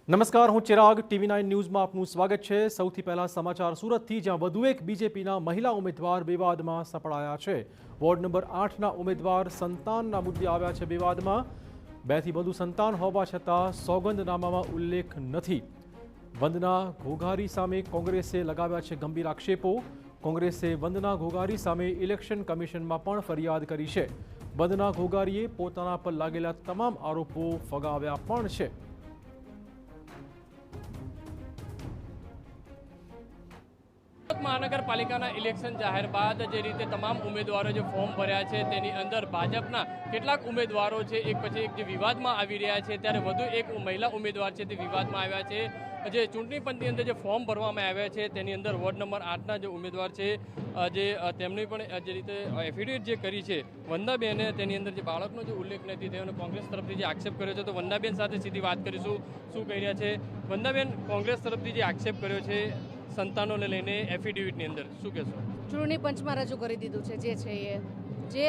નમસ્કાર, હું ચિરાગ. TV9 ન્યૂઝમાં આપનું સ્વાગત છે. સૌથી પહેલા સમાચાર સુરતથી, જ્યાં વધુ એક બીજેપીના મહિલા ઉમેદવાર વિવાદમાં સપડાયા છે. વોર્ડ નંબર 8ના ઉમેદવાર સંતાનના મુદ્દે આવ્યા છે વિવાદમાં. 2થી વધુ સંતાન હોવા છતાં સોગંદનામામાં ઉલ્લેખ નથી. વંદના ઘોઘારી સામે કોંગ્રેસે લગાવ્યા છે ગંભીર આક્ષેપો. કોંગ્રેસે વંદના ઘોઘારી સામે ઇલેક્શન કમિશનમાં પણ ફરિયાદ કરી છે. વંદના ઘોઘારીએ પોતાના પર લાગેલા તમામ આરોપો ફગાવ્યા પણ છે. મહાનગરપાલિકાના ઇલેક્શન જાહેર બાદ જે રીતે તમામ ઉમેદવારો જે ફોર્મ ભર્યા છે તેની અંદર ભાજપના કેટલાક ઉમેદવારો છે એક પછી એક જે વિવાદમાં આવી રહ્યા છે, ત્યારે વધુ એક મહિલા ઉમેદવાર છે તે વિવાદમાં આવ્યા છે. જે ચૂંટણી પંચની અંદર જે ફોર્મ ભરવામાં આવ્યા છે તેની અંદર વોર્ડ નંબર 8ના જે ઉમેદવાર છે જે તેમની પણ જે રીતે એફિડેવિટ જે કરી છે વંદાબેને, તેની અંદર જે બાળકનો જે ઉલ્લેખ નથી તેનો કોંગ્રેસ તરફથી જે આક્ષેપ કર્યો છે, તો વંદાબેન સાથે સીધી વાત કરીશું. શું કહી રહ્યા છે વંદાબેન? કોંગ્રેસ તરફથી જે આક્ષેપ કર્યો છે સંતાનોને લઈને એફિડેવિટની અંદર, શું કહેશો? ચૂંટણી પંચમાં રજૂ કરી દીધું છે. જે છે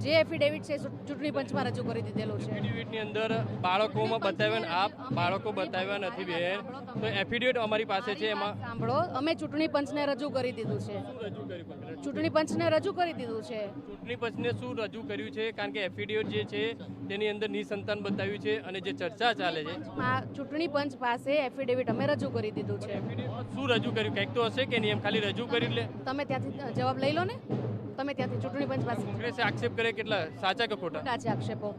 જે એફિડેવિટ છે ચૂંટણી પંચમાં રજૂ કરી દીધેલું છે. એફિડેવિટની અંદર બાળકોમાં બતાવ્યા, આપ બાળકો બતાવ્યા નથી બેન, તો એફિડેવિટ અમારી પાસે છે. એમાં સાંભળો, અમે ચૂંટણી પંચને રજૂ કરી દીધું છે. ચૂંટણી પંચને રજૂ કરી દીધું છે. ચૂંટણી પંચને શું રજૂ કર્યું છે? કારણ કે એફિડેવિટ જે છે તેની અંદર નિસંતાન બતાવ્યું છે અને જે ચર્ચા ચાલે છે ચૂંટણી પંચ પાસે એફિડેવિટ અમે રજૂ કરી દીધું છે. શું રજૂ કર્યું? કંઈક તો હશે કે નહીં? એમ ખાલી રજૂ કરી લે. તમે ત્યાંથી જવાબ લઈ લો ને. તમે ત્યાંથી ચૂંટણી પંચ પાસે. કોંગ્રેસે આક્ષેપ કરે, કેટલા સાચા કે ખોટા? ખોટા છે આક્ષેપો.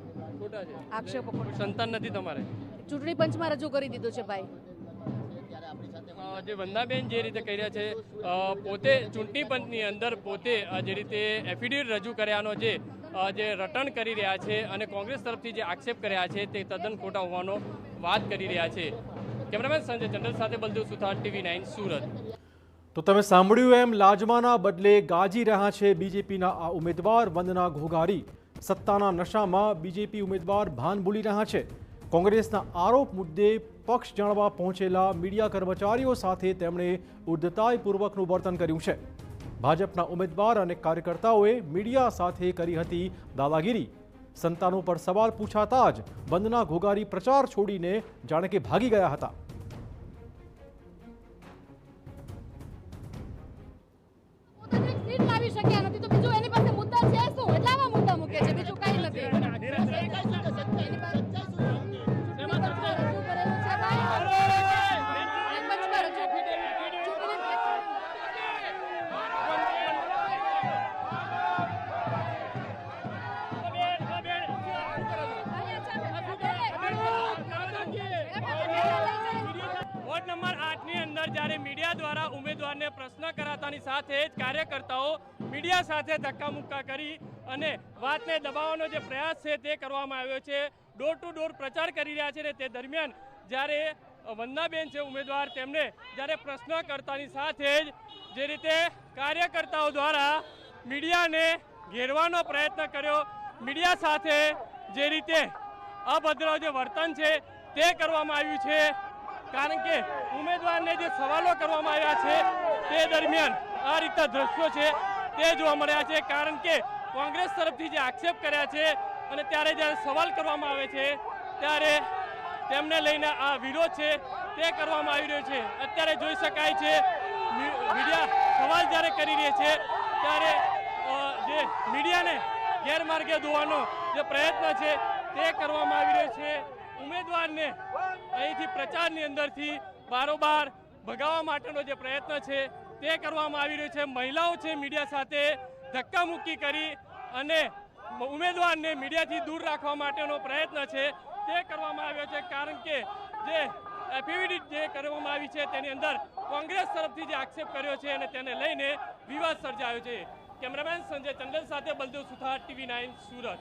ખોટા છે આક્ષેપો. સંતાન નથી તમારે? ચૂંટણી પંચમાં રજૂ કરી દીધું છે ભાઈ. જે વંદાબેન જે રીતે કહી રહ્યા છે, પોતે ચૂંટણી પંચની અંદર પોતે જે રીતે એફિડેવિટ રજૂ કર્યાનો જે રટણ કરી રહ્યા છે અને કોંગ્રેસ તરફથી જે આક્ષેપ કર્યા છે તે તદ્દન ખોટા હોવાનો વાત કરી રહ્યા છે. કેમેરામેન સંજય ચંડલ સાથે બલદેવ સુથાર, TV9 સુરત. તો તમે સાંભળ્યું એમ, લાજમાના બદલે ગાજી રહ્યા છે બીજેપીના આ ઉમેદવાર વંદના ઘોઘારી. સત્તાના નશામાં બીજેપી ઉમેદવાર ભાન ભૂલી રહ્યા છે. કોંગ્રેસના આરોપ મુદ્દે પક્ષ જાણવા પહોંચેલા મીડિયા કર્મચારીઓ સાથે તેમણે ઉદ્ધતાઈપૂર્વકનું વર્તન કર્યું છે. ભાજપના ઉમેદવાર અને કાર્યકર્તાઓએ મીડિયા સાથે કરી હતી દાદાગીરી. સંતાનો પર સવાલ પૂછાતા જ વંદના ઘોઘારી પ્રચાર છોડીને જાણે કે ભાગી ગયા હતા. લાવી શક્યા નથી તો બીજું એની પાસે મુદ્દા છે શું? એટલામાં મુદ્દા મૂકે છે, બીજું કઈ નથી. વોર્ડ નંબર 8ની અંદર જ્યારે મીડિયા દ્વારા ઉમેદવારને પ્રશ્ન કરાતાની સાથે જ કાર્યકર્તાઓ મીડિયા સાથે ધક્કામુક્કા કરી અને વાતને દબાવવાનો જે પ્રયાસ છે તે કરવામાં આવ્યો છે. ડોર ટુ ડોર પ્રચાર કરી રહ્યા છે ને તે દરમિયાન જ્યારે વંદાબેન છે ઉમેદવાર, તેમને જ્યારે પ્રશ્ન કરતાની સાથે જ જે રીતે કાર્યકર્તાઓ દ્વારા મીડિયાને ઘેરવાનો પ્રયત્ન કર્યો, મીડિયા સાથે જે રીતે અભદ્ર જે વર્તન છે તે કરવામાં આવ્યું છે. કારણ કે ઉમેદવારને જે સવાલો કરવામાં આવ્યા છે તે દરમિયાન આ રીતના દ્રશ્યો છે તે જોવા મળ્યા છે. કારણ કે કોંગ્રેસ તરફથી જે આક્ષેપ કર્યા છે અને ત્યારે જ્યારે સવાલ કરવામાં આવે છે ત્યારે તેમને લઈને આ વિરોધ છે તે કરવામાં આવી રહ્યો છે. અત્યારે જોઈ શકાય છે મીડિયા સવાલ જ્યારે કરી રહી છે ત્યારે જે મીડિયાને ગેરમાર્ગે દોરવાનો જે પ્રયત્ન છે તે કરવામાં આવી રહ્યો છે. ઉમેદવારને અહીંથી પ્રચારની અંદરથી બારોબાર ભગાવવા માટેનો જે પ્રયત્ન છે તે કરવામાં આવી રહ્યો છે. મહિલાઓ છે મીડિયા સાથે ધક્કામુક્કી કરી અને ઉમેદવારને મીડિયાથી દૂર રાખવા માટેનો પ્રયત્ન છે તે કરવામાં આવ્યો છે. કારણ કે જે એફિડેવિટ જે કરવામાં આવી છે તેની અંદર કોંગ્રેસ તરફથી જે આક્ષેપ કર્યો છે અને તેને લઈને વિવાદ સર્જાયો છે. કેમેરામેન સંજય ચંડલ સાથે બલદેવ સુથાર, TV9 સુરત.